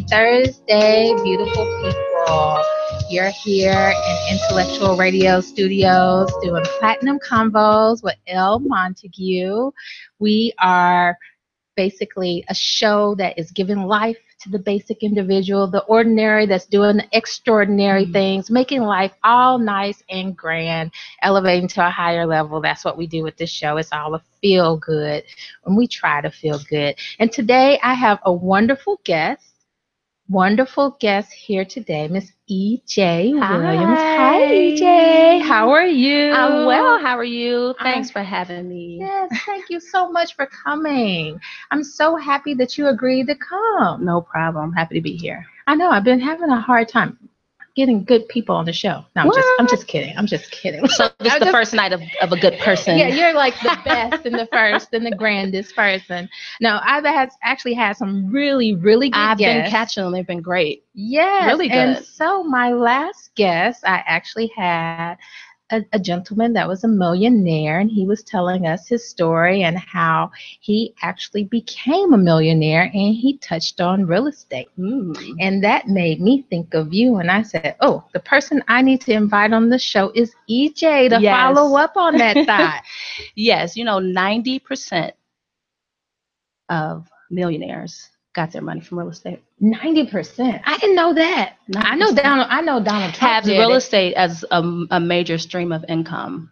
Thursday, beautiful people. You're here in Intellectual Radio Studios doing Platinum Convos with Elle Montague. We are basically a show that is giving life to the basic individual, the ordinary that's doing the extraordinary things, making life all nice and grand, elevating to a higher level. That's what we do with this show. It's all a feel good, and we try to feel good. And today I have a wonderful guest here today, Miss E.J. Williams. Hi, E.J. How are you? I'm well. How are you? Thanks for having me. Yes, thank you so much for coming. I'm so happy that you agreed to come. No problem. I'm happy to be here. I know I've been having a hard time getting good people on the show. No, I'm just kidding. So this is the first night of a good person. Yeah, you're like the best and the first and the grandest person. No, I've actually had some really, really good guests. I've been catching them. They've been great. Yes. Really good. And so my last guest, I actually had a gentleman that was a millionaire, and he was telling us his story and how he actually became a millionaire, and he touched on real estate. And that made me think of you, and I said, oh, the person I need to invite on the show is EJ to follow up on that thought. Yes, 90% of millionaires got their money from real estate. 90%. I didn't know that. 90%. I know Donald Trump has real estate as a major stream of income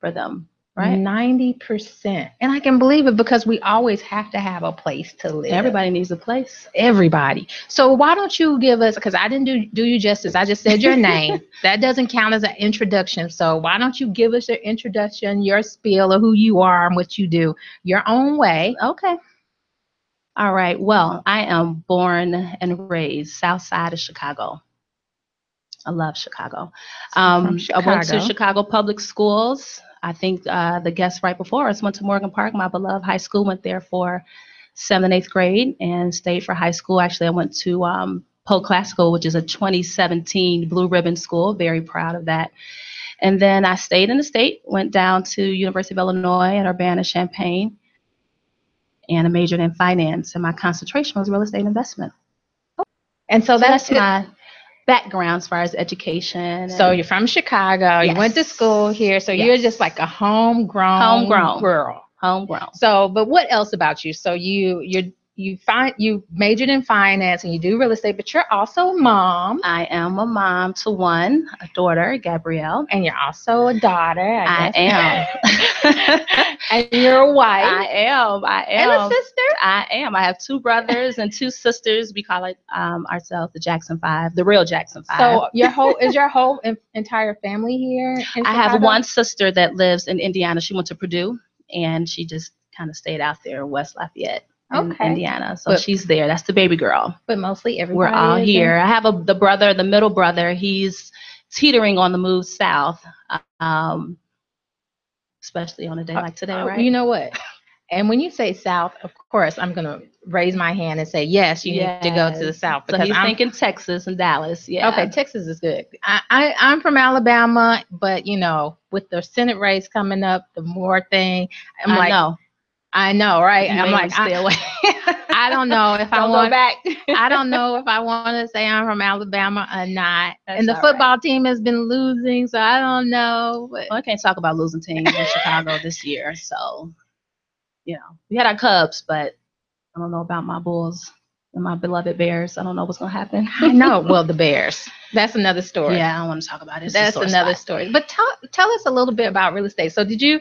for them, right? 90%. And I can believe it because we always have to have a place to live. Everybody needs a place. Everybody. So why don't you give us, because I didn't do you justice. I just said your name. That doesn't count as an introduction. So why don't you give us your introduction, your spiel of who you are and what you do, your own way. Okay. All right. Well, I am born and raised south side of Chicago. I love Chicago. I went to Chicago public schools. I think the guests right before us went to Morgan Park, my beloved high school, went there for 7th and 8th grade and stayed for high school. Actually, I went to Polk Classical, which is a 2017 Blue Ribbon school. Very proud of that. And then I stayed in the state, went down to University of Illinois at Urbana-Champaign, and I majored in finance, and my concentration was real estate investment. And so that's my background as far as education. So you're from Chicago. Yes. You went to school here. So you're just like a homegrown girl. Homegrown. So, but what else about you? So you majored in finance and you do real estate, but you're also a mom. I am a mom to one, a daughter, Gabrielle. And you're also a daughter, I am. And you're a wife. I am. And a sister? I am. I have 2 brothers and 2 sisters. We call it ourselves the Jackson 5, the real Jackson 5. So is your whole entire family here in Chicago? I have one sister that lives in Indiana. She went to Purdue, and she just kind of stayed out there in West Lafayette. Okay. Indiana. So she's there. That's the baby girl. But mostly everybody. We're all here. I have the middle brother. He's teetering on the move south, especially on a day like today, right? You know what? And when you say south, of course, I'm going to raise my hand and say, yes, you need to go to the south. Because I'm thinking Texas and Dallas. Yeah. Okay, Texas is good. I'm from Alabama, but, with the Senate race coming up, the more thing, I know, right? I'm like, stay away. I don't know if I want to go back. I don't know if I want to say I'm from Alabama or not. That's and the football team has been losing, so I don't know. But I can't talk about losing teams in Chicago this year. So, we had our Cubs, but I don't know about my Bulls and my beloved Bears. I don't know what's going to happen. I know. Well, the Bears. That's another story. Yeah, I don't want to talk about it. That's another story. But tell us a little bit about real estate. So did you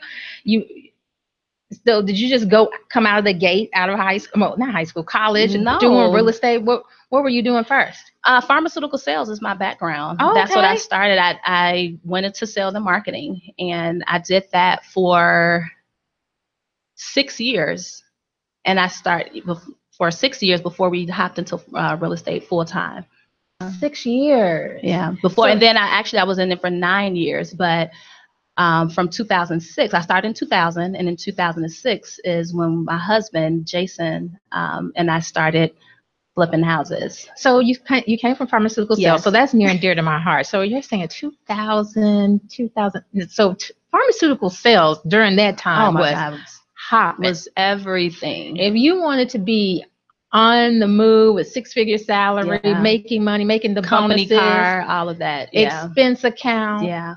just come out of the gate, out of high school, well, not high school, college, no. doing real estate? What were you doing first? Pharmaceutical sales is my background. Oh, That's what I started. I went into sales and marketing, and I did that for 6 years. And I started for 6 years before we hopped into real estate full time. 6 years. Yeah. And then I was in it for 9 years, but from 2006, I started in 2000, and in 2006 is when my husband, Jason, and I started flipping houses. So you came from pharmaceutical sales, so that's near and dear to my heart. So you're saying 2000, so pharmaceutical sales during that time was hot. Was everything. If you wanted to be on the move with 6-figure salary, making money, making the company bonuses, car, all of that. Yeah. Expense account. Yeah.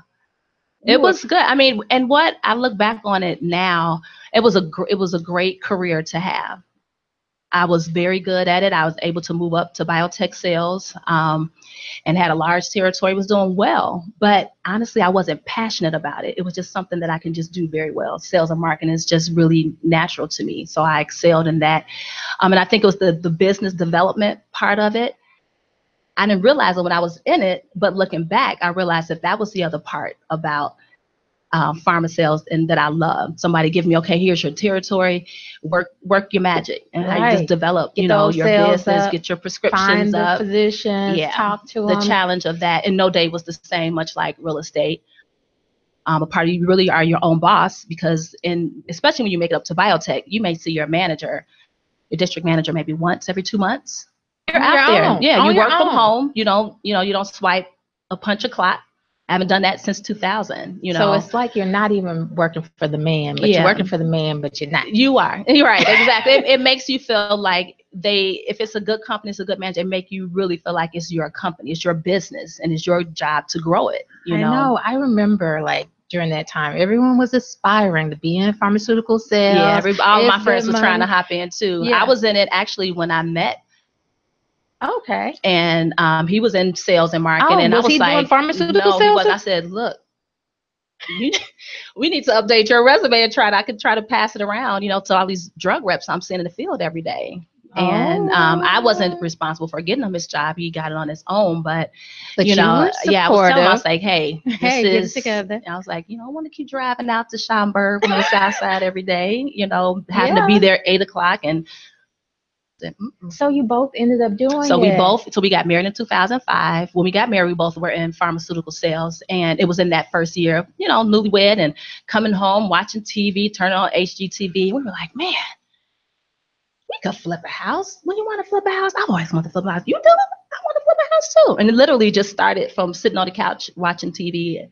It was good. I mean, and what I look back on it now, it was a great career to have. I was very good at it. I was able to move up to biotech sales, and had a large territory, was doing well. But honestly, I wasn't passionate about it. It was just something that I can just do very well. Sales and marketing is just really natural to me. So I excelled in that. And I think it was the business development part of it. I didn't realize it when I was in it, but looking back, I realized that was the other part about pharma sales and that I love. Somebody give me, okay, here's your territory, work your magic, and how you just develop, your business, get your prescriptions up, find the physicians, talk to them. The challenge of that, and no day was the same, much like real estate. A part of you really are your own boss, because especially when you make it up to biotech, you may see your manager, your district manager, maybe once every 2 months. You're out there. Yeah, you work from home. You don't swipe a punch a clock. I haven't done that since 2000. So it's like you're not even working for the man, but you're working for the man, but you're not. You are. You're right. Exactly. It makes you feel like if it's a good company, it's a good manager, it make you really feel like it's your company, it's your business, and it's your job to grow it. I know. I remember during that time, everyone was aspiring to be in pharmaceutical sales. Yeah, all my friends were trying to hop in too. Yeah. I was in it actually when I met. Okay. And he was in sales and marketing, and I was like, doing pharmaceutical sales? He wasn't. I said, look, we need to update your resume and I could try to pass it around, to all these drug reps I'm seeing in the field every day. And I wasn't responsible for getting him his job. He got it on his own, but you were supportive. I was telling him, I was like, hey, get it together. I was like, I want to keep driving out to Schaumburg from the south side every day, having to be there 8:00 and. So you both ended up doing it. We got married in 2005. When we got married, we both were in pharmaceutical sales, and it was in that first year, newlywed, and coming home, watching TV, turning on HGTV. We were like, man, we could flip a house. When you want to flip a house? I've always wanted to flip a house. You do it? I want to flip a house too. And it literally just started from sitting on the couch watching TV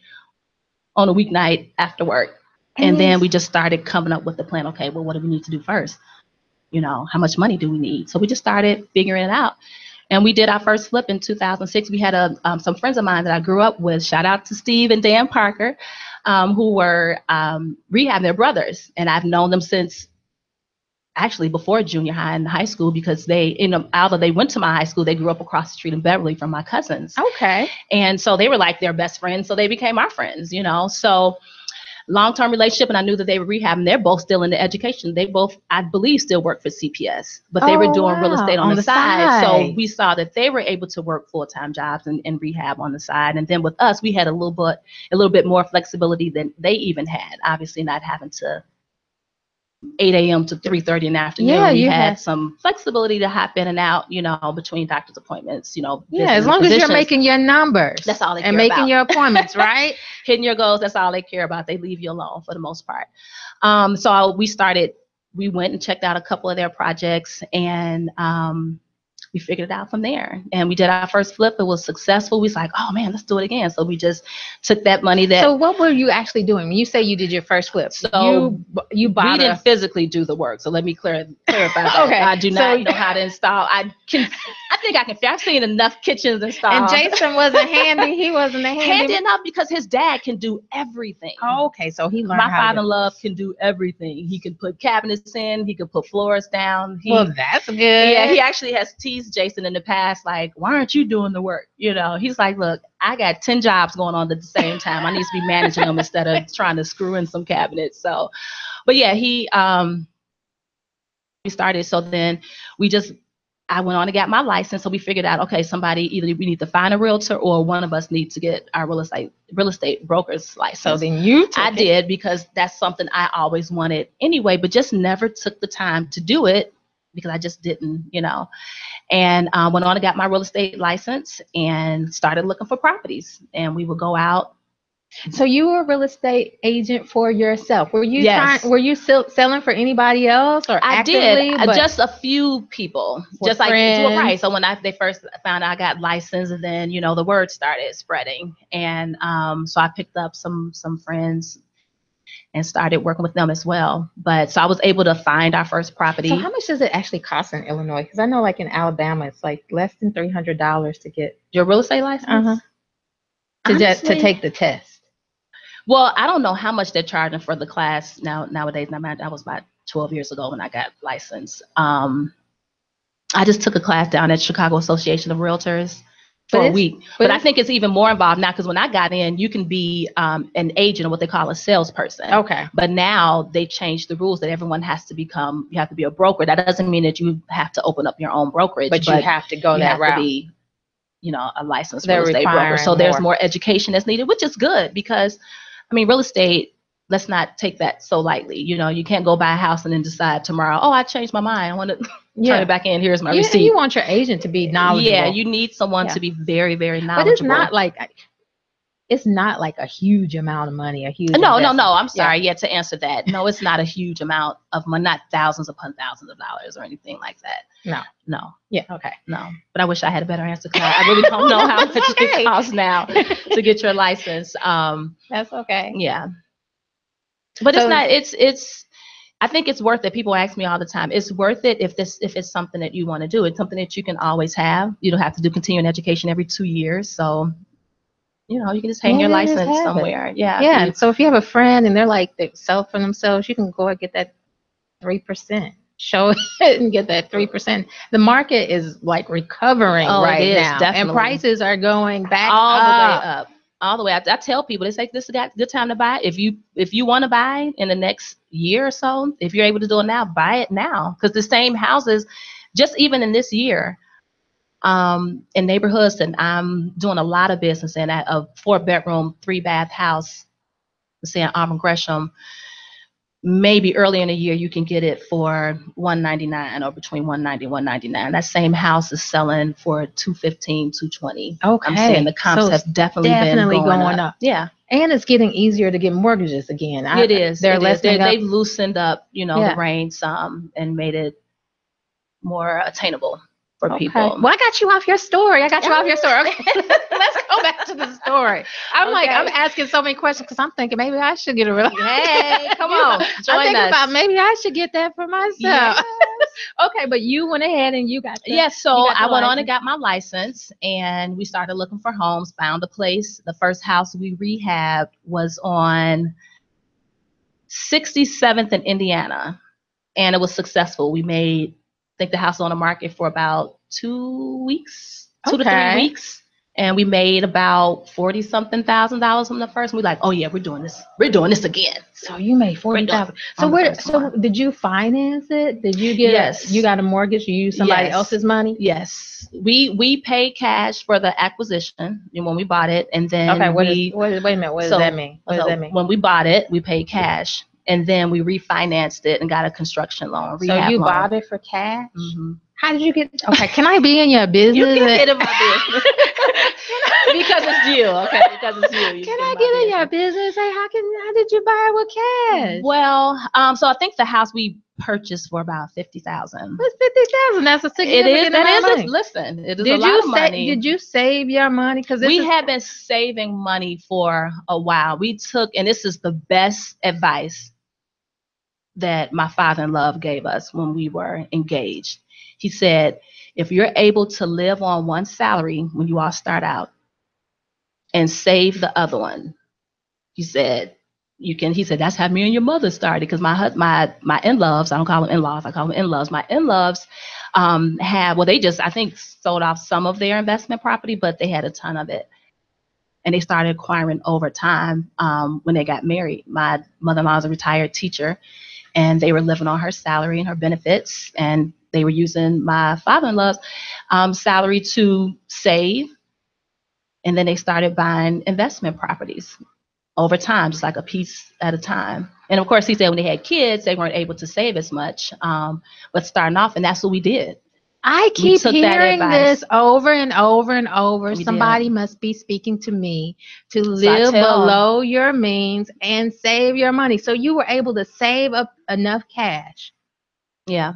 on a weeknight after work. And then we just started coming up with the plan. Okay, well, what do we need to do first? How much money do we need? So we just started figuring it out. And we did our first flip in 2006. We had some friends of mine that I grew up with. Shout out to Steve and Dan Parker, who were rehabbing their brothers. And I've known them since actually before junior high and high school, because although they went to my high school, they grew up across the street in Beverly from my cousins. Okay. And so they were like their best friends. So they became our friends, So long-term relationship, and I knew that they were rehabbing. They're both still in the education. They both, I believe, still work for CPS, but they were doing real estate on the side. So we saw that they were able to work full-time jobs and rehab on the side. And then with us, we had a little bit more flexibility than they even had. Obviously, not having to 8 a.m. to 3:30 in the afternoon. Yeah, we had some flexibility to hop in and out, between doctor's appointments, Yeah, as long as you're making your numbers. That's all they care about. And making your appointments, right? Hitting your goals, that's all they care about. They leave you alone for the most part. So we went and checked out a couple of their projects, and we figured it out from there. And we did our first flip. It was successful. We was like, oh man, let's do it again. So we just took that money So what were you actually doing? When you say you did your first flip, so you bought we didn't physically do the work. So let me clarify that. Okay. I do not know how to install. I think I can. I've seen enough kitchens installed. And Jason wasn't handy. He wasn't handy enough because his dad can do everything. Oh, okay. So he learned. My father-in-law can do everything. He can put cabinets in. He can put floors down. Well, that's good. Yeah, he actually has teased Jason in the past, like, why aren't you doing the work? He's like, look, I got 10 jobs going on at the same time. I need to be managing them instead of trying to screw in some cabinets. So, but yeah, we started. So then I went on and got my license. So we figured out, okay, either we need to find a realtor or one of us needs to get our real estate broker's license. So then I did, because that's something I always wanted anyway, but just never took the time to do it because I just didn't, and went on and got my real estate license and started looking for properties, and we would go out. So you were a real estate agent for yourself. Were you Yes. Were you selling for anybody else, or I actively? did just a few people, just friends. Like right. So when they first found out I got licensed, and then the word started spreading, and so I picked up some friends and started working with them as well. But so I was able to find our first property. So how much does it actually cost in Illinois? Because I know like in Alabama, it's like less than $300 to get your real estate license. To take the test. Well, I don't know how much they're charging for the class nowadays. That was about 12 years ago when I got licensed. I just took a class down at Chicago Association of Realtors for a week. But I think it's even more involved now because when I got in, you can be an agent or what they call a salesperson. Okay. But now they changed the rules that everyone has to become, you have to be a broker. That doesn't mean that you have to open up your own brokerage. But you have to go that route. To be, a licensed real estate broker. So there's more education that's needed, which is good because, real estate, let's not take that so lightly. You can't go buy a house and then decide tomorrow, I changed my mind. I want to turn it back in. Here's my receipt. You want your agent to be knowledgeable. Yeah, you need someone to be very, very knowledgeable. But it's not like a huge amount of money, No, I'm sorry. Yeah, to answer that. No, it's not a huge amount of money, not thousands upon thousands of dollars or anything like that. No. Yeah, okay. No. But I wish I had a better answer because I really don't know how much it costs now to get your license. That's okay. Yeah. But I think it's worth it. People ask me all the time, it's worth it if it's something that you want to do. It's something that you can always have. You don't have to do continuing education every 2 years. So, you can just hang your license somewhere. Yeah. Yeah. So if you have a friend and they sell for themselves, you can go and get that 3%. Show it and get that 3%. The market is like recovering right now. Definitely. And prices are going back all the way up. All the way. I tell people, it's like, this is a good time to buy. If you want to buy in the next year or so, if you're able to do it now, buy it now. Because the same houses, just even in this year, in neighborhoods that I'm doing a lot of business in, at a 4-bedroom, 3-bath house, say in Auburn Gresham, maybe early in the year you can get it for $199 or between $190 and $199. That same house is selling for $215, $220. Okay. I'm saying the comps have definitely been going up. Yeah. And it's getting easier to get mortgages again. It is. They've loosened up, the reins and made it more attainable for people. Well, I got you off your story. Okay. Let's go back to the story. I'm asking so many questions because I'm thinking maybe I should get a real. Hey, come on, join I'm thinking us. about maybe I should get that for myself. Yes. Okay, but you went ahead and you got so I went on and got my license, and we started looking for homes. Found a place. The first house we rehabbed was on 67th in Indiana, and it was successful. We made, I think the house was on the market for about 2 weeks, 2 to 3 weeks. And we made about $40-something thousand from the first. And we're like, oh yeah, we're doing this. We're doing this again. So you made $40,000. So did you finance it? Did you get? Yes. You got a mortgage? You used somebody else's money? Yes. We paid cash for the acquisition when we bought it, and then wait a minute. What does that mean? What does that mean? When we bought it, we paid cash. And then we refinanced it and got a construction loan. So you bought it for cash? Mm-hmm. How did you get? Okay, can I be in your business? You can get in my business because it's you. Okay, because it's you. Can I get in your business? Hey, how did you buy it with cash? Well, so I think the house we purchased for about $50,000. What's $50,000? That's a significant amount of money. Listen, it is a lot of money. Did you save your money? Because we have been saving money for a while. We took, and this is the best advice that my father-in-law gave us when we were engaged. He said, if you're able to live on one salary when you all start out and save the other one, he said, that's how me and your mother started. Because my in-laws, I don't call them in-laws, I call them in-laws. My in-laws they just, I think, sold off some of their investment property, but they had a ton of it. And they started acquiring over time when they got married. My mother-in-law is a retired teacher, and they were living on her salary and her benefits, and they were using my father-in-law's salary to save. And then they started buying investment properties over time, just like a piece at a time. And of course, he said when they had kids, they weren't able to save as much, but starting off, and that's what we did. I keep hearing this over and over and over. Somebody must be speaking to me to live below your means and save your money. So you were able to save up enough cash. Yeah.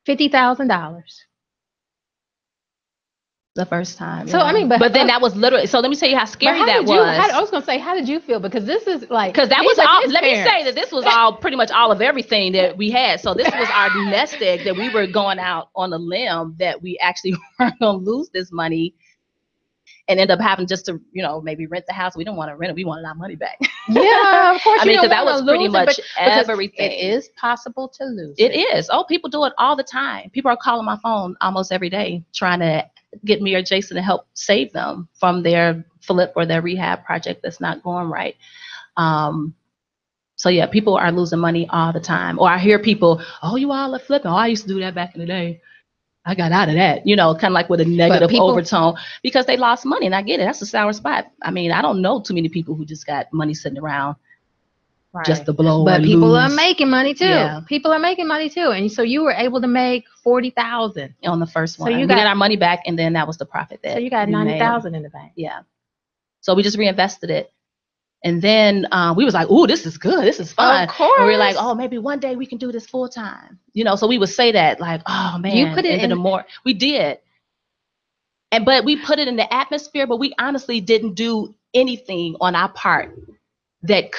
$50,000. The first time. So yeah. I mean, but then that was literally. So let me tell you how scary that was. I was gonna say, how did you feel? Because this is like, because that was all. Let me say that this was all pretty much all of everything that we had. So this was our nest egg that we were going out on a limb that we actually weren't gonna lose this money. And end up having just to, maybe rent the house. We didn't want to rent it. We wanted our money back. Yeah, of course. I mean, because that was pretty much everything. It is possible to lose it. It is. Oh, people do it all the time. People are calling my phone almost every day trying to get me or Jason to help save them from their flip or their rehab project that's not going right. So yeah, people are losing money all the time. Or I hear people, oh, you all are flipping. Oh, I used to do that back in the day. I got out of that, kind of like with a negative overtone because they lost money. And I get it. That's a sour spot. I mean, I don't know too many people who just got money sitting around just to blow. But people lose. are making money too. Yeah. People are making money too. And so you were able to make $40,000 on the first one. So we got our money back, and then that was the profit that. So you got $90,000 in the bank. Yeah. So we just reinvested it. And then we was like, "Ooh, this is good. This is fun." Of course. And we were like, "Oh, maybe one day we can do this full time." So we would say that, like, "Oh man, you put it in the more." We did, but we put it in the atmosphere. But we honestly didn't do anything on our part that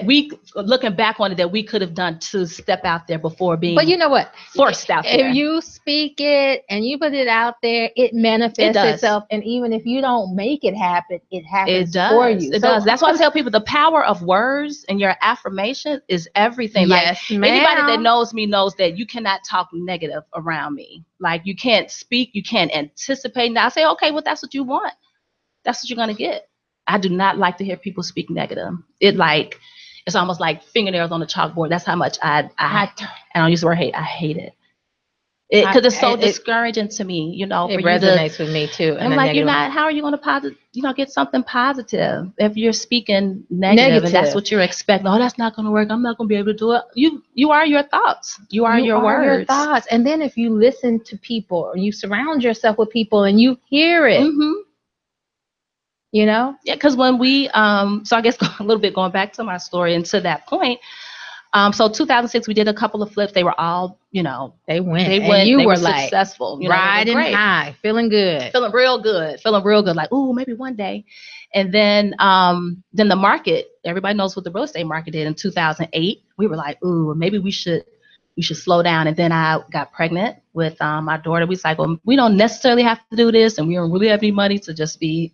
we, looking back on it, that we could have done to step out there before being. But you know what? Forced out there. If you speak it and you put it out there, it manifests itself. And even if you don't make it happen, it happens for you. It does. That's why I tell people the power of words and your affirmation is everything. Yes, like anybody that knows me knows that you cannot talk negative around me. Like you can't speak, you can't anticipate. Now I say, okay, well, that's what you want. That's what you're gonna get. I do not like to hear people speak negative. It's almost like fingernails on the chalkboard. That's how much I don't use the word hate. I hate it. Because it's so discouraging to me, It resonates with me too. I'm like, how are you going to get something positive if you're speaking negative? And that's what you're expecting. Oh, that's not going to work. I'm not going to be able to do it. You are your thoughts. You are your words. Your thoughts. And then if you listen to people or you surround yourself with people and you hear it, Yeah, because when we, so I guess a little bit going back to my story and to that point, so 2006, we did a couple of flips. They were all, they went. And you were like successful, riding high, feeling good, feeling real good. Like, ooh, maybe one day. And then the market, everybody knows what the real estate market did in 2008. We were like, ooh, maybe we should slow down. And then I got pregnant with my daughter. We was like, well, we don't necessarily have to do this, and we don't really have any money to just be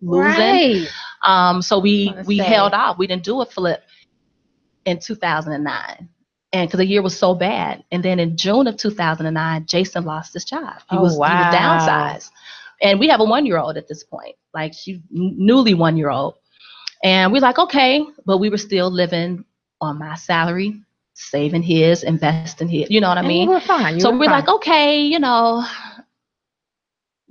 losing. Right. So we held off. We didn't do a flip in 2009, and because the year was so bad. And then in June of 2009, Jason lost his job. He was downsized, and we have a 1-year-old at this point, like she newly 1-year-old. And we're like, okay, but we were still living on my salary, saving his, investing his. You know what I mean? You were fine. We're like, okay,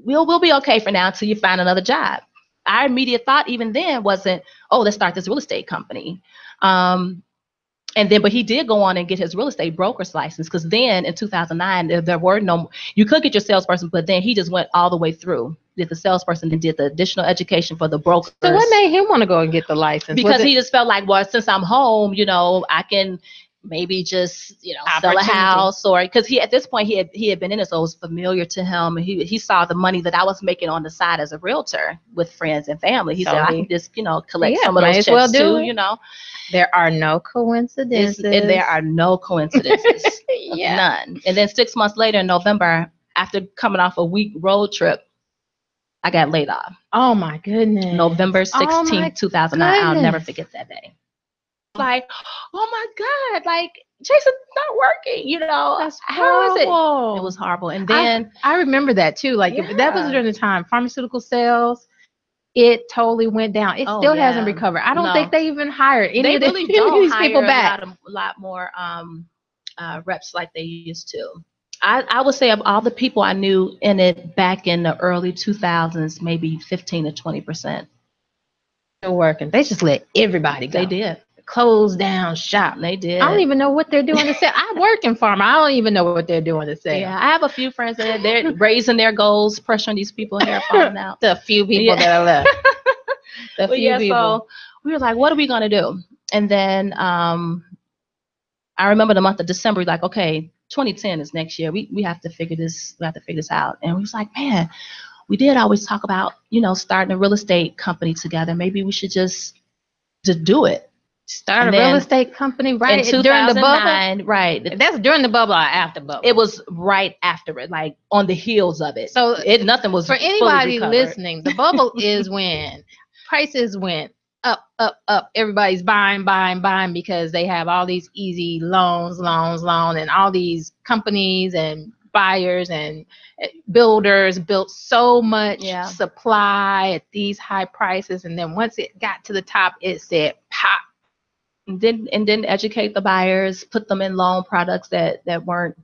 we'll be okay for now until you find another job. Our immediate thought even then wasn't, oh, let's start this real estate company. But he did go on and get his real estate broker's license, because then in 2009, there were you could get your salesperson, but then he just went all the way through, did the salesperson and did the additional education for the broker. So what made him want to go and get the license? Because he just felt like, well, since I'm home, I can maybe just, sell a house, or because at this point he had been in it, so it was familiar to him. And he saw the money that I was making on the side as a realtor with friends and family. He said, I can just, collect some of those checks too, There are no coincidences. There are no coincidences. None. And then 6 months later in November, after coming off a week road trip, I got laid off. Oh my goodness. November 16th, 2009. I'll never forget that day. Like, oh my God, like Jason's not working, That's how is it? It was horrible. And then I remember that too. Like that was during the time pharmaceutical sales, it totally went down. It still hasn't recovered. I don't think they even hired any of these people back. A lot more reps like they used to. I would say of all the people I knew in it back in the early 2000s, maybe 15 to 20%. Still working. They just let everybody go. They did. Close down shop. They did. I don't even know what they're doing to sell. I work in pharma. I don't even know what they're doing to sell. Yeah, I have a few friends that they're raising their goals, pressuring these people, and they're falling out. The few people that are left. The few people. So we were like, what are we going to do? And then I remember the month of December, like, okay, 2010 is next year. We have to figure this out. And we was like, man, we did always talk about, starting a real estate company together. Maybe we should just do it. Start a real estate company right during the bubble? Right. That's during the bubble or after bubble? It was right after it, like on the heels of it. So nothing was for anybody listening, the bubble is when prices went up. Everybody's buying because they have all these easy loans, and all these companies and buyers and builders built so much supply at these high prices. And then once it got to the top, it said pop. And then educate the buyers, put them in loan products that weren't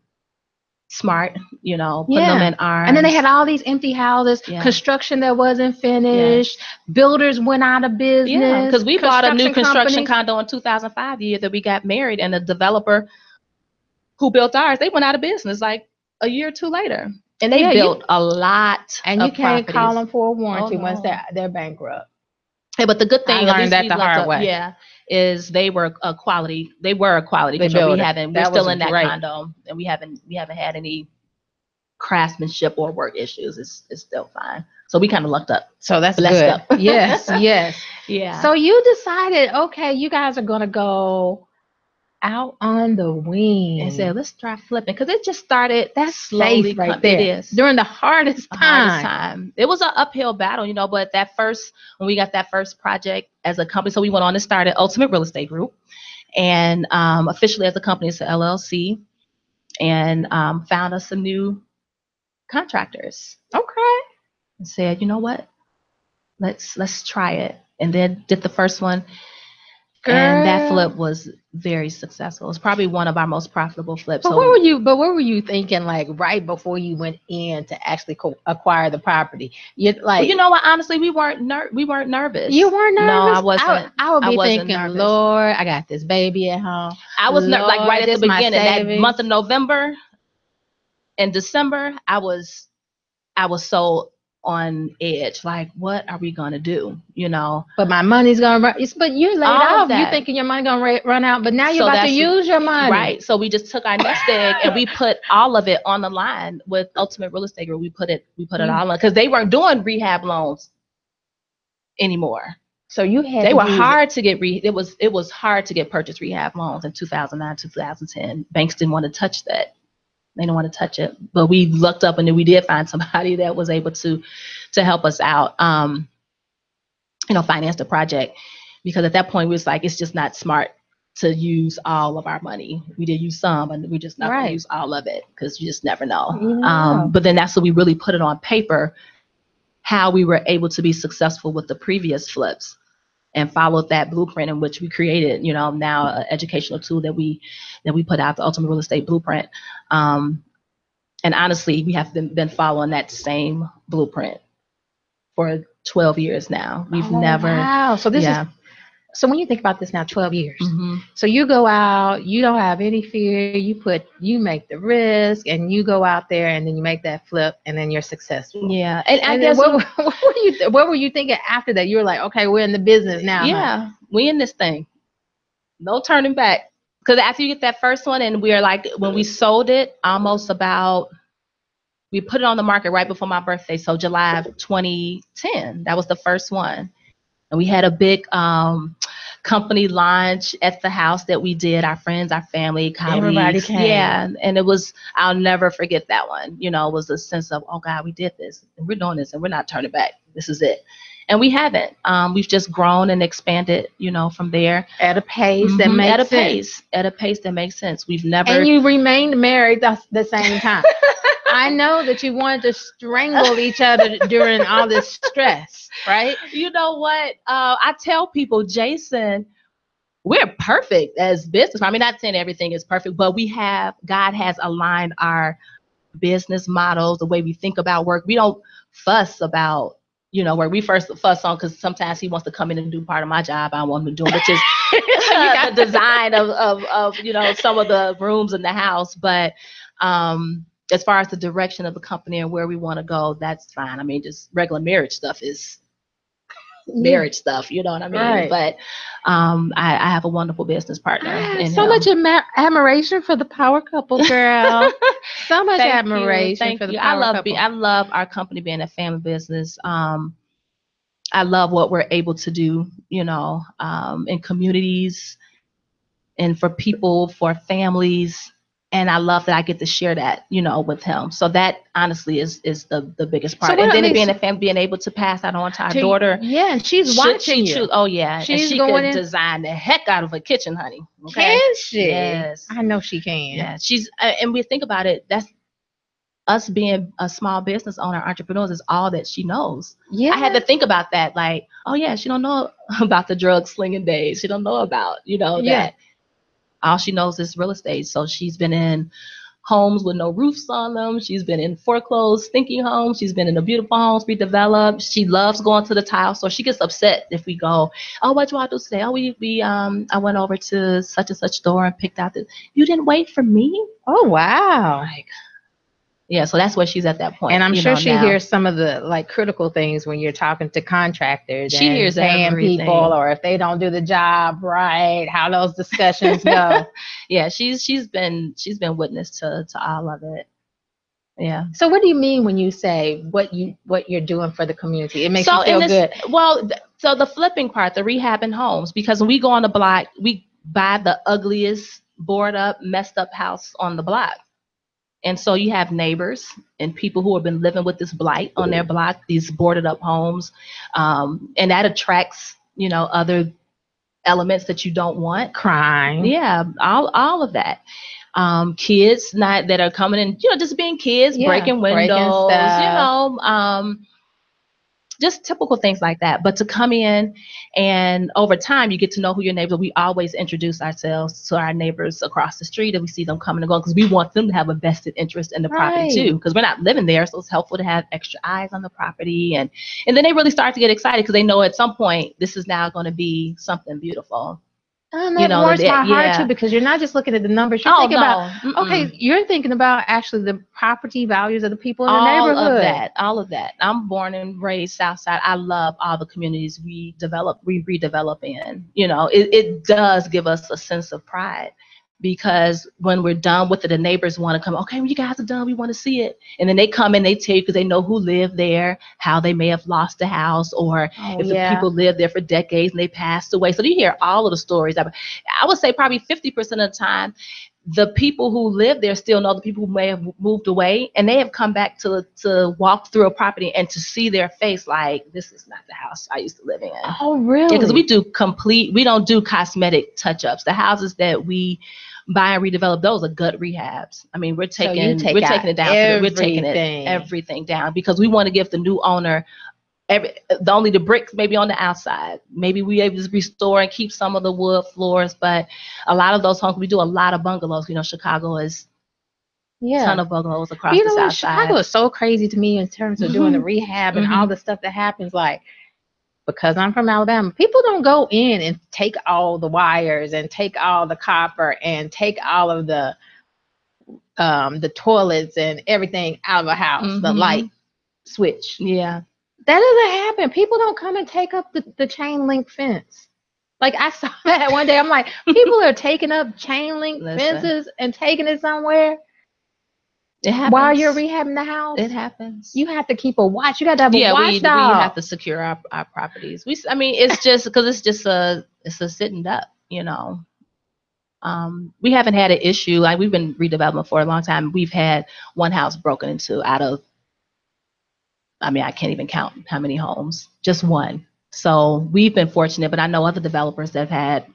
smart, put them in ARMs. And then they had all these empty houses, construction that wasn't finished, builders went out of business. Yeah, because we bought a new construction condo in 2005, the year that we got married, and the developer who built ours, they went out of business like a year or two later. And they built a lot and of you can't properties. call them for a warranty once they're bankrupt. Yeah, but the good thing, I learned that the hard way. Is they were a quality control. We're still in that condo, and we haven't had any craftsmanship or work issues. It's still fine. So we kind of lucked up. So that's blessed good. Up. Yes. Yeah. So you decided, okay, you guys are gonna go out on the wing and said, let's try flipping, because it just started. That's slowly safe right there. It is during the hardest time. It was an uphill battle, but when we got that first project as a company, so we went on and started Ultimate Real Estate Group, and officially as a company, it's an LLC, and found us some new contractors. Okay. And said, you know what, let's try it, and then did the first one. Girl. And that flip was very successful. It's probably one of our most profitable flips. But what were you thinking, like right before you went in to actually acquire the property? You know what? Honestly, we weren't nervous. You weren't nervous? No, I wasn't. I would be thinking, nervous. Lord, I got this baby at home. I was like right at the beginning, that month of November and December. I was so on edge, like, what are we gonna do? But my money's gonna run. But you're laid off. You thinking your money gonna run out, but now you're about to use your money, right? So we just took our nest egg and we put all of it on the line with Ultimate Real Estate Group. We put it all on, because they weren't doing rehab loans anymore. So they were hard to get. It was hard to get purchase rehab loans in 2009, 2010. Banks didn't want to touch that. They didn't want to touch it, but we looked up and then we did find somebody that was able to help us out, finance the project, because at that point we was like, it's just not smart to use all of our money. We did use some, and we just not going to use all of it, because you just never know. Yeah. But then that's when we really put it on paper, how we were able to be successful with the previous flips, and followed that blueprint in which we created, now an educational tool that we put out, the Ultimate Real Estate Blueprint. And honestly, we have been following that same blueprint for 12 years now. We've never. Wow. So this is. So when you think about this now, 12 years. Mm-hmm. So you go out, you don't have any fear. You make the risk, and you go out there, and then you make that flip, and then you're successful. Yeah. And I guess what were you thinking after that? You were like, okay, we're in the business now. Yeah, we in this thing. No turning back. Because after you get that first one, and we're like, when we sold it, we put it on the market right before my birthday. So July of 2010, that was the first one. And we had a big company launch at the house that we did. Our friends, our family, colleagues. Everybody came. Yeah. And it was, I'll never forget that one. It was a sense of, oh God, we did this, and we're doing this, and we're not turning back. This is it. And we haven't. We've just grown and expanded, from there. At a pace that makes sense. At a pace that makes sense. We've never. And you remained married the same time. I know that you wanted to strangle each other during all this stress, right? You know what? I tell people, Jason, we're perfect as business. I mean, not saying everything is perfect, but God has aligned our business models, the way we think about work. We don't fuss about, where we first fuss on, because sometimes he wants to come in and do part of my job I want him to do, which is the design of some of the rooms in the house. But as far as the direction of the company and where we want to go, that's fine. I mean, just regular marriage stuff is marriage stuff, you know what I mean? Right. But I have a wonderful business partner. I have in so him. much admiration for the power couple, girl. So much Thank admiration you. for the I power couple. I love our company being a family business. I love what we're able to do, you know, in communities and for people, for families. And I love that I get to share that, you know, with him. So that honestly is the biggest part. And then being able to pass that on to our daughter. Yeah, and she's watching you. Oh yeah, she's and she going could design the heck out of a kitchen, honey. Okay? Can she? Yes, I know she can. Yeah, she's. And we think about it. That's us being a small business owner, entrepreneurs is all that she knows. Yeah, I had to think about that. Like, oh yeah, she don't know about the drug slinging days. She don't know about, you know, that. All she knows is real estate. So she's been in homes with no roofs on them. She's been in foreclosed, stinky homes. She's been in the beautiful homes, redeveloped. She loves going to the tile store. She gets upset if we go, oh, what do I do today? Oh, I went over to such and such store and picked out this. You didn't wait for me? Oh, wow. Like, yeah, so that's where she's at that point. And I'm sure she hears some of the like critical things when you're talking to contractors. She hears paying people, or if they don't do the job right, how those discussions go. Yeah, she's been witness to all of it. Yeah. So what do you mean when you say what you're doing for the community? It makes you feel good. Well, so the flipping part, the rehabbing homes, because when we go on the block, we buy the ugliest, boarded up, messed up house on the block. And so you have neighbors and people who have been living with this blight on their block, these boarded up homes. And that attracts, you know, other elements that you don't want. Crime. Yeah, all of that. Kids that are coming in, you know, just being kids, breaking windows, you know, just typical things like that. But to come in and over time, you get to know who your neighbors are. We always introduce ourselves to our neighbors across the street and we see them coming and going because we want them to have a vested interest in the property too, because we're not living there. So it's helpful to have extra eyes on the property. And then they really start to get excited because they know at some point this is now going to be something beautiful. And that warms my heart too, because you're not just looking at the numbers. You're thinking about, okay, you're thinking about actually the property values of the people in the neighborhood. All of that. I'm born and raised Southside. I love all the communities we redevelop in. You know, it does give us a sense of pride. Because when we're done with it, the neighbors want to come, okay, when you guys are done, we want to see it. And then they come and they tell you because they know who lived there, how they may have lost the house, or if the people lived there for decades and they passed away. So you hear all of the stories. I would say probably 50% of the time, the people who live there still know the people who may have moved away, and they have come back to walk through a property and to see their face like, this is not the house I used to live in. Oh, really? Yeah, because we don't do cosmetic touch-ups. The houses that we buy and redevelop, those are gut rehabs. I mean, we're taking it down. We're taking everything down because we want to give the new owner only the bricks maybe on the outside. Maybe we able to restore and keep some of the wood floors, but a lot of those homes, we do a lot of bungalows. You know, Chicago is a ton of bungalows across the south side. Chicago is so crazy to me in terms of doing the rehab and all the stuff that happens. Like, because I'm from Alabama, people don't go in and take all the wires and take all the copper and take all of the toilets and everything out of a house, the light switch. Yeah. That doesn't happen. People don't come and take up the chain link fence. Like, I saw that one day. I'm like, people are taking up chain link fences and taking it somewhere. It happens. While you're rehabbing the house. It happens. You have to keep a watch. You got to have a watchdog. We have to secure our properties. It's just because it's just a sitting duck, you know. We haven't had an issue. Like, we've been redeveloping for a long time. We've had one house broken into out of, I can't even count how many homes, just one. So we've been fortunate, but I know other developers that have had,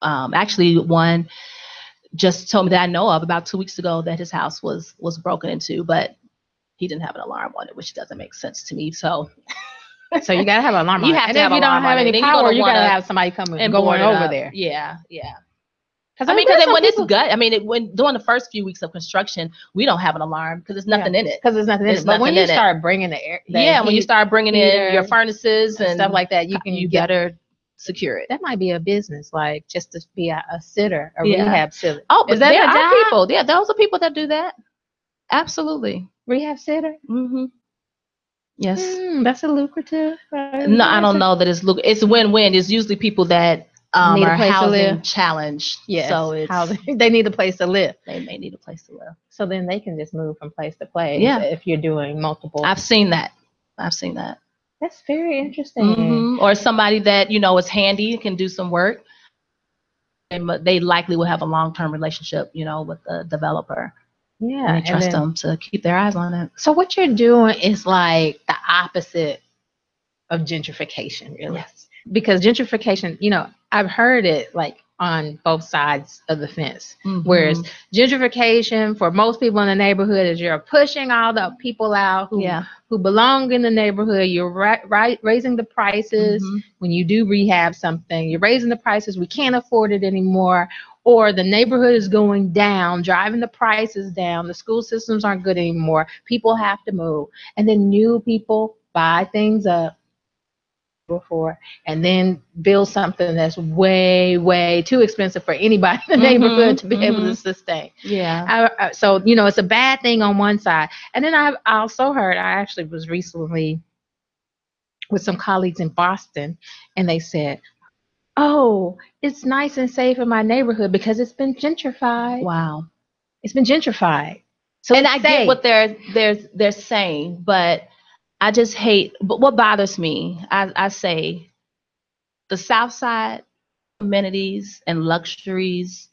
actually one just told me that I know of about 2 weeks ago that his house was broken into, but he didn't have an alarm on it, which doesn't make sense to me. So you got to have an alarm on it. You have to have an alarm on it. If you don't have any power, you got to have somebody coming and going over there. Yeah. Because when it's gut, when during the first few weeks of construction, we don't have an alarm because there's nothing in it. But when you start bringing the air, when you start bringing in your furnaces and stuff like that, you better secure it. That might be a business, like just to be a sitter, a rehab sitter. Oh, but there are people. Yeah, those are people that do that. Absolutely, rehab sitter. Yes. That's a lucrative. No, I don't know that it's win-win. It's usually people that need a are place to housing live. challenged. Yes. So it's they need a place to live. They may need a place to live. So then they can just move from place to place. Yeah. If you're doing multiple. I've seen that. That's very interesting. Or somebody that, is handy, can do some work. They likely will have a long-term relationship, with the developer. Yeah. And they trust them to keep their eyes on it. So what you're doing is like the opposite of gentrification, really. Yes. Because gentrification, I've heard it like on both sides of the fence. Whereas gentrification for most people in the neighborhood is you're pushing all the people out who belong in the neighborhood. You're raising the prices. When you do rehab something, you're raising the prices. We can't afford it anymore. Or the neighborhood is going down, driving the prices down. The school systems aren't good anymore. People have to move. And then new people buy things up before and then build something that's way, way too expensive for anybody in the neighborhood to be able to sustain. Yeah. So, it's a bad thing on one side. And then I also heard, I actually was recently with some colleagues in Boston, and they said, oh, it's nice and safe in my neighborhood because it's been gentrified. Wow. It's been gentrified. So and I get what they're saying, but I just hate, but what bothers me, I say the South Side amenities and luxuries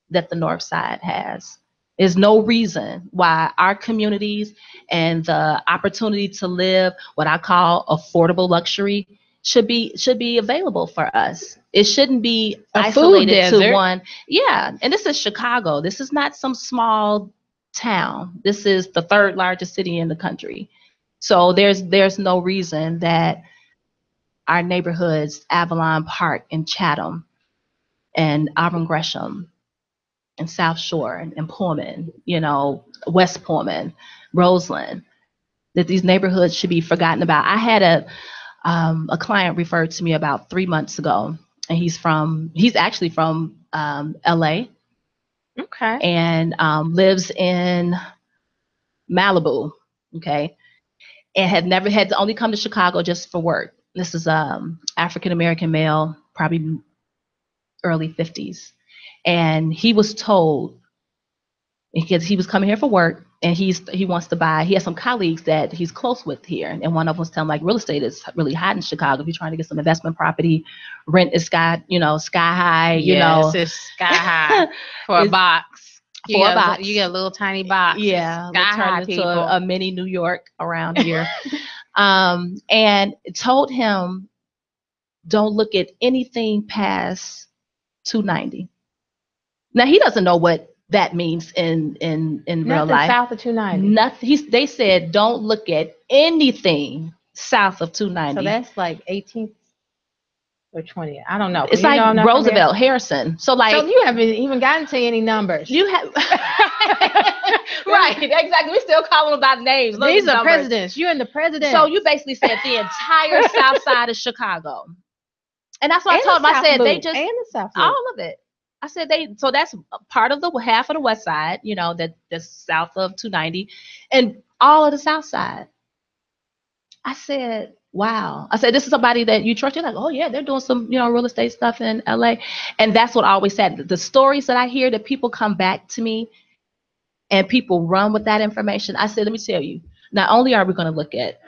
that the North Side has. There's no reason why our communities and the opportunity to live what I call affordable luxury should be available for us. It shouldn't be isolated to one. Yeah, and this is Chicago. This is not some small town. This is the third largest city in the country. So there's no reason that our neighborhoods, Avalon Park and Chatham and Auburn Gresham and South Shore and Pullman, West Pullman, Roseland, that these neighborhoods should be forgotten about. I had a client referred to me about 3 months ago, and he's actually from LA. Okay. And lives in Malibu. Okay. And had only come to Chicago just for work. This is African-American male, probably early 50s. And he was told, because he was coming here for work, and he wants to buy, he has some colleagues that he's close with here. And one of them was telling him, like, real estate is really hot in Chicago. If you're trying to get some investment property, rent is sky high, It's sky high for a box. You get a little tiny box. Yeah, turn it into a mini New York around here. And told him, don't look at anything past 290. Now he doesn't know what that means in real life. South of 290. Nothing. They said don't look at anything south of 290. So that's like 18th or 20th. I don't know. It's like Roosevelt, Harrison. So you haven't even gotten to any numbers. You have right, exactly. We still call them by names. These are presidents. You're in the president. So you basically said the entire South Side of Chicago. And that's what I told them. I said they just and the South all of it. I said so that's part of the half of the West Side, that's south of 290, and all of the South Side. I said, wow. I said, this is somebody that you trust. You're like, oh yeah, they're doing some, real estate stuff in LA. And that's what I always said. The stories that I hear that people come back to me and people run with that information. I said, let me tell you, not only are we going to look at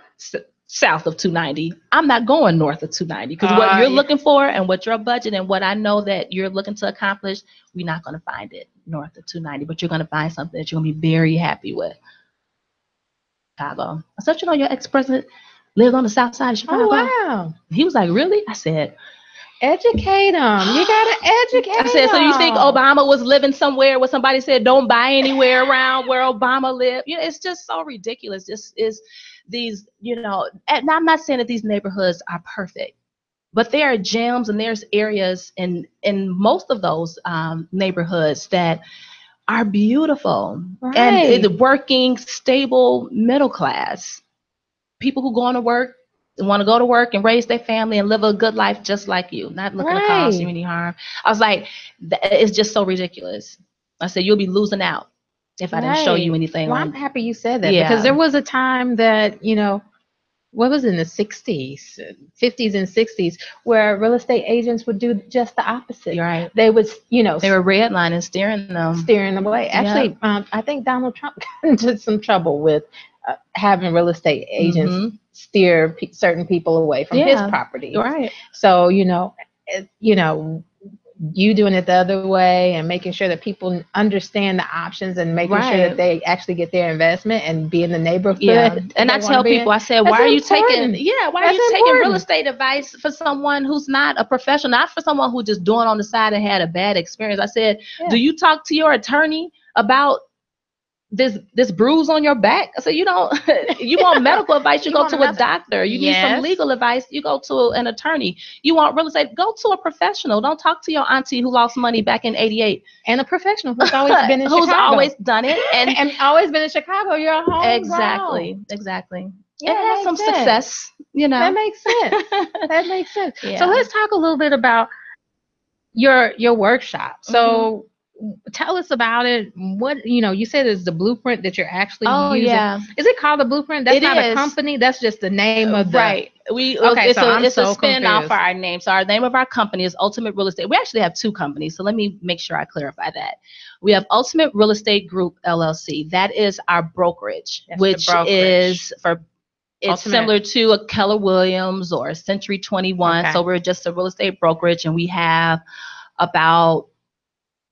south of 290, I'm not going north of 290, because what you're looking for and what your budget and what I know that you're looking to accomplish, we're not going to find it north of 290, but you're going to find something that you're going to be very happy with. Chicago. I said, your ex-president lived on the South Side of Chicago. Oh, wow. He was like, really? I said, educate them. You got to educate them. I said, so you think Obama was living somewhere where somebody said, don't buy anywhere around where Obama lived? It's just so ridiculous. Just is these, and I'm not saying that these neighborhoods are perfect, but there are gems and there's areas in most of those neighborhoods that are beautiful. Right. And the working, stable middle class. People who want to go to work and raise their family and live a good life just like you, not looking to cause you any harm. I was like, it's just so ridiculous. I said, you'll be losing out if I didn't show you anything. Well, I'm happy you said that, because there was a time that, what was it, in the 60s, 50s and 60s, where real estate agents would do just the opposite. You're right. They would, they were redlining, steering away. Actually, I think Donald Trump got into some trouble with having real estate agents steer certain people away from his property. You're right. So, you doing it the other way and making sure that people understand the options and making sure that they actually get their investment and be in the neighborhood. Yeah. And I tell people, I said, why are you taking real estate advice for someone who's not a professional, not for someone who's just doing on the side and had a bad experience? I said, do you talk to your attorney about this bruise on your back? I said, you want medical advice, you go to a doctor. You need some legal advice, you go to an attorney. You want real estate, go to a professional. Don't talk to your auntie who lost money back in '88. And a professional who's always been in who's Chicago. always done it and always been in Chicago. You're home. Exactly. Yeah, it has some success, That makes sense. Yeah. So let's talk a little bit about your workshop. So tell us about it. What, you said is the blueprint that you're actually using. Yeah. Is it called the blueprint? That's not a company. That's just the name of the. Right. It's a spin off for our name. So our name of our company is Ultimate Real Estate. We actually have two companies. So let me make sure I clarify that. We have Ultimate Real Estate Group LLC. That is our brokerage, which is for. It's similar to a Keller Williams or a Century 21. Okay. So we're just a real estate brokerage, and we have about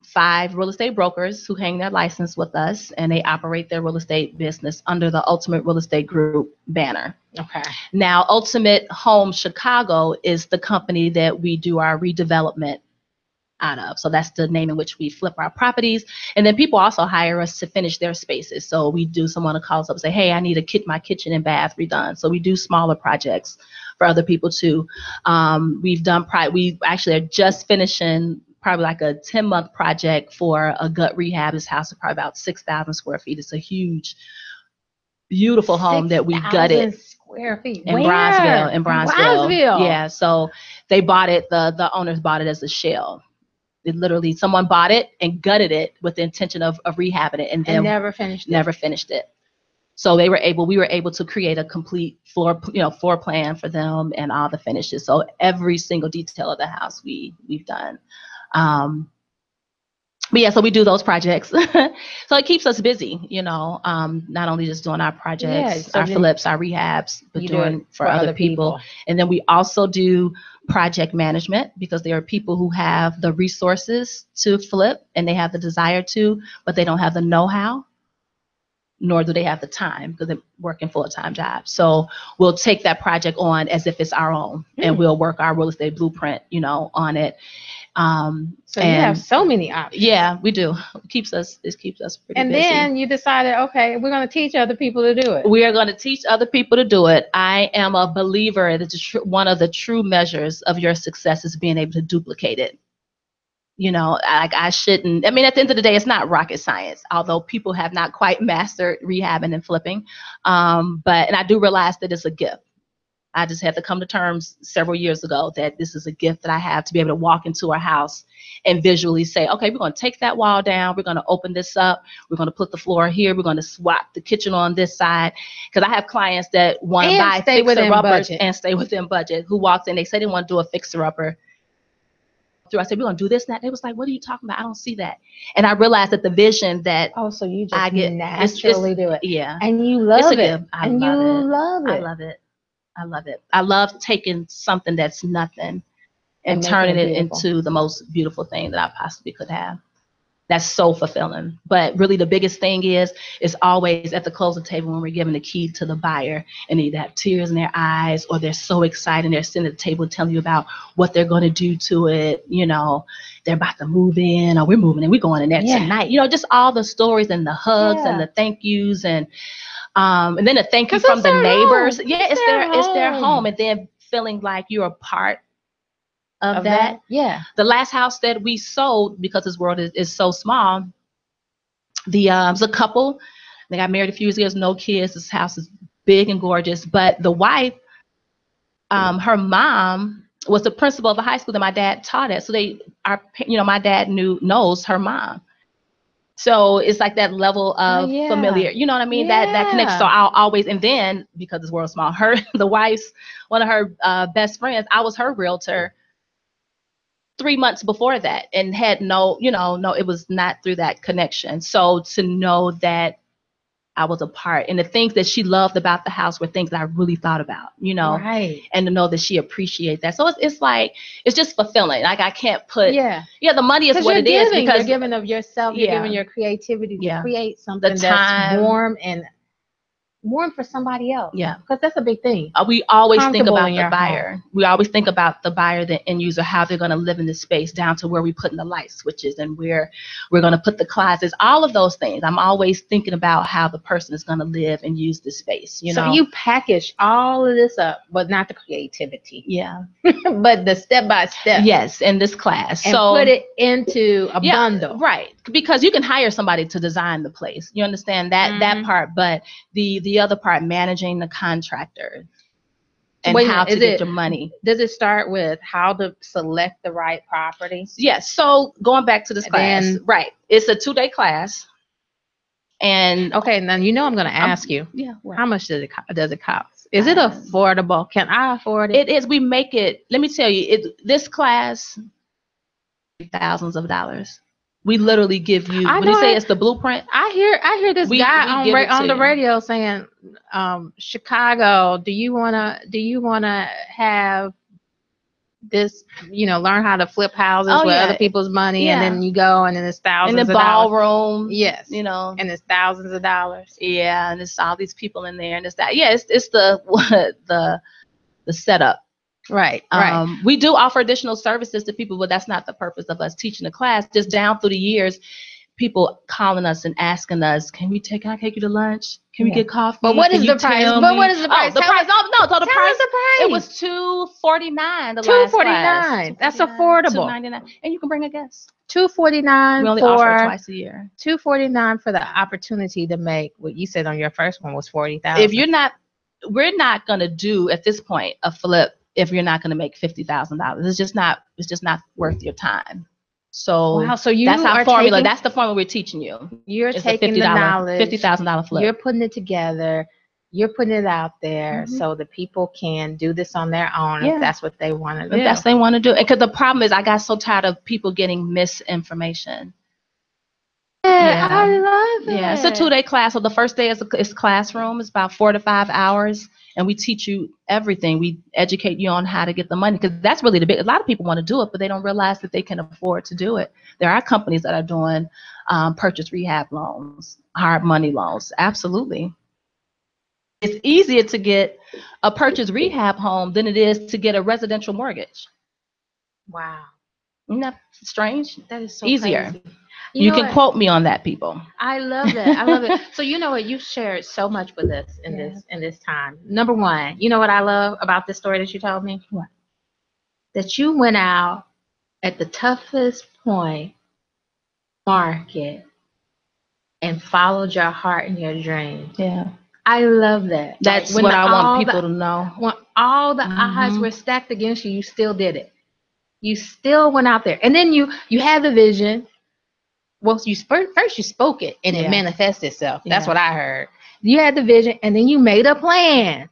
5 real estate brokers who hang their license with us, and they operate their real estate business under the Ultimate Real Estate Group banner. Okay. Now, Ultimate Home Chicago is the company that we do our redevelopment out of. So that's the name in which we flip our properties. And then people also hire us to finish their spaces. So we do, someone calls up and say, hey, I need my kitchen and bath redone. So we do smaller projects for other people too. We actually are just finishing probably like a 10-month project for a gut rehab. This house is probably about 6,000 square feet. It's a huge, beautiful home that we gutted. Square feet. In Bronzeville. Yeah. So they bought it. The owners bought it as a shell. It literally, someone bought it and gutted it with the intention of rehabbing it, and then never finished it. So we were able to create a complete floor plan for them and all the finishes. So every single detail of the house we've done. But yeah, so we do those projects. So it keeps us busy, not only just doing our projects, our flips, our rehabs, but doing for other people. And then we also do project management, because there are people who have the resources to flip and they have the desire to, but they don't have the know-how, nor do they have the time because they're working full-time jobs. So we'll take that project on as if it's our own, and we'll work our real estate blueprint, on it. So you have so many options. Yeah, we do. It keeps us pretty busy. And then you decided, okay, we're going to teach other people to do it. We are going to teach other people to do it. I am a believer that one of the true measures of your success is being able to duplicate it. At the end of the day, it's not rocket science, although people have not quite mastered rehabbing and flipping. And I do realize that it's a gift. I just had to come to terms several years ago that this is a gift that I have, to be able to walk into a house and visually say, okay, we're going to take that wall down. We're going to open this up. We're going to put the floor here. We're going to swap the kitchen on this side. Because I have clients that want to buy fixer-uppers and stay within budget, who walks in, they say they want to do a fixer-upper. I said, we're going to do this and that. They was like, what are you talking about? I don't see that. And I realized that the vision that so you just naturally do it. Yeah. And you love it. I love it. I love taking something that's nothing and turning it into the most beautiful thing that I possibly could have. That's so fulfilling. But really the biggest thing is always at the closing table when we're giving the key to the buyer, and they either have tears in their eyes or they're so excited and they're sitting at the table telling you about what they're going to do to it. They're about to move in, or we're moving and we're going in there tonight. Just all the stories and the hugs and the thank yous and then a thank you from the neighbors. Home. Yeah, it's their home. And then feeling like you're a part of that. Yeah. The last house that we sold, because this world is so small, it was a couple. They got married a few years ago, no kids. This house is big and gorgeous. But the wife, her mom was the principal of the high school that my dad taught at. So my dad knows her mom. So it's like that level of familiar, you know what I mean? That connects. So I'll always, and then because this world's small, one of her best friends, I was her realtor 3 months before that, and had no, it was not through that connection. So to know that I was a part, and the things that she loved about the house were things that I really thought about, Right. And to know that she appreciated that. So it's like, it's just fulfilling. Like I can't put, the money is what it is, because you're giving of yourself, you're giving your creativity to create something that's warm for somebody else. Yeah. Because that's a big thing. We always think about the buyer. We always think about the buyer, the end user, how they're going to live in this space, down to where we put in the light switches and where we're going to put the closets, all of those things. I'm always thinking about how the person is going to live and use this space. So you package all of this up, but not the creativity. Yeah. But the step by step. Yes, in this class. And put it into a bundle. Right. Because you can hire somebody to design the place. You understand that part, but the other part, managing the contractor and how to get your money. Does it start with how to select the right property? Yes. So going back to this class, right. It's a 2-day class. And okay, now I'm going to ask you. Yeah. Right. How much does it cost? Is it affordable? Can I afford it? It is. We make it. Let me tell you, this class, thousands of dollars. We literally give you. When you say it's the blueprint, I hear this guy on the radio saying, Chicago, do you wanna have this, learn how to flip houses with other people's money, and then you go and then it's thousands in the of ballroom. Yes, and it's thousands of dollars. Yeah, and it's all these people in there, and it's that. Yeah, it's the setup. Right. We do offer additional services to people, but that's not the purpose of us teaching the class. Just down through the years, people calling us and asking us, can I take you to lunch? Can we get coffee? But what is the price? But what is the price? The price. No, so the price. It was $249. $249. That's affordable. $299, and you can bring a guest. $249. We only offer it twice a year. $249 for the opportunity to make what you said on your first one was $40,000. We're not gonna do at this point a flip if you're not gonna make $50,000. It's just not worth your time. So that's our formula. That's the formula we're teaching you. You're taking the knowledge, $50,000 flip. You're putting it together. You're putting it out there so the people can do this on their own if that's what they want to do. If that's what they want to do. Because the problem is, I got so tired of people getting misinformation. Yeah, I love it. Yeah, it's a 2-day class. So the first day is classroom. It's about 4 to 5 hours. And we teach you everything. We educate you on how to get the money, because that's really a lot of people want to do it, but they don't realize that they can afford to do it. There are companies that are doing purchase rehab loans, hard money loans. Absolutely. It's easier to get a purchase rehab home than it is to get a residential mortgage. Wow. Isn't that strange? That is so easier. Crazy. You can quote me on that, people. I love it. I love it. So you know what? You shared so much with us in this time. Number one, you know what I love about this story that you told me? What? That you went out at the toughest point market and followed your heart and your dreams. Yeah. I love that. That's what I want people to know. When all the odds were stacked against you, you still did it. You still went out there. And then you had the vision. Well, first you spoke it and it manifested itself. That's what I heard. You had the vision and then you made a plan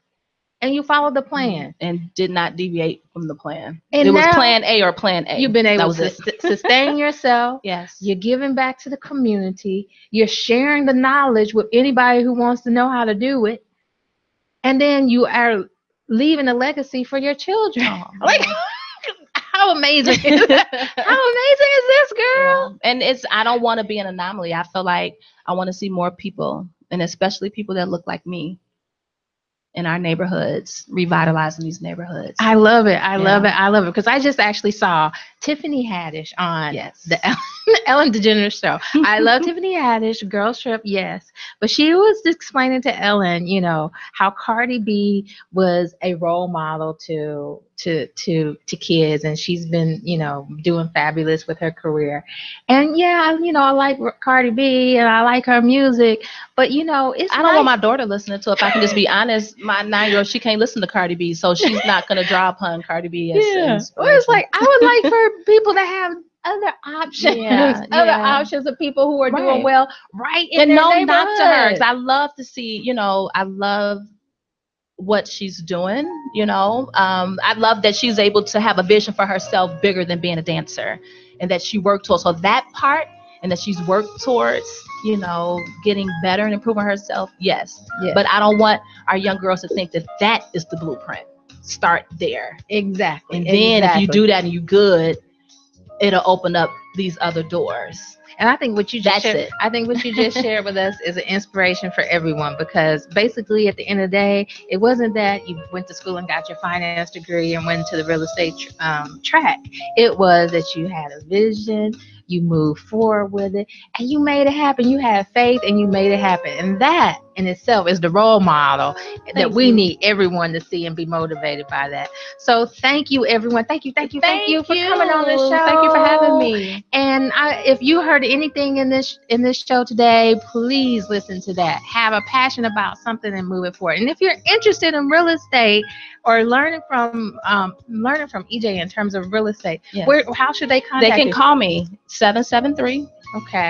and you followed the plan. And did not deviate from the plan. And it was plan A or plan A. You've been able to sustain yourself. Yes. You're giving back to the community. You're sharing the knowledge with anybody who wants to know how to do it. And then you are leaving a legacy for your children. How amazing is that? How amazing is this, girl? Yeah. And I don't want to be an anomaly. I feel like I want to see more people, and especially people that look like me, in our neighborhoods, revitalizing these neighborhoods. I love it. I love it. Because I just actually saw Tiffany Haddish on the Ellen DeGeneres show. I love Tiffany Haddish, Girls Trip, yes. But she was explaining to Ellen, how Cardi B was a role model to kids, and she's been, doing fabulous with her career. And I like Cardi B and I like her music, but I don't want my daughter listening to it. If I can just be honest, my 9-year-old, she can't listen to Cardi B, so she's not gonna draw upon Cardi B as Well, it's like I would like for people to have other options, other options of people who are doing well right in and their no neighborhood. knock to her, 'cause I love to see, I love what she's doing, I love that she's able to have a vision for herself bigger than being a dancer, and that she worked towards that part, and that she's worked towards, getting better and improving herself. Yes. But I don't want our young girls to think that is the blueprint. Start there. Exactly. And then if you do that and you good, it'll open up these other doors. And I think what you just shared with us is an inspiration for everyone, because basically at the end of the day, it wasn't that you went to school and got your finance degree and went to the real estate track. It was that you had a vision, you moved forward with it, and you made it happen. You had faith and you made it happen. And that in itself is the role model that we need everyone to see and be motivated by that. So thank you, everyone. Thank you for coming on the show. Thank you for having me. And if you heard anything in this show today, please listen to that. Have a passion about something and move it forward. And if you're interested in real estate or learning from EJ in terms of real estate, how should they contact you? They can call me 773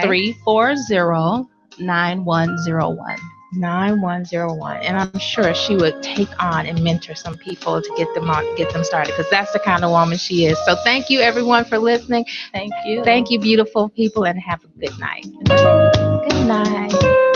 340 9101. 9101. And I'm sure she would take on and mentor some people to get them started, because that's the kind of woman she is. So thank you, everyone, for listening. Thank you. Thank you, beautiful people, and have a good night. Good night.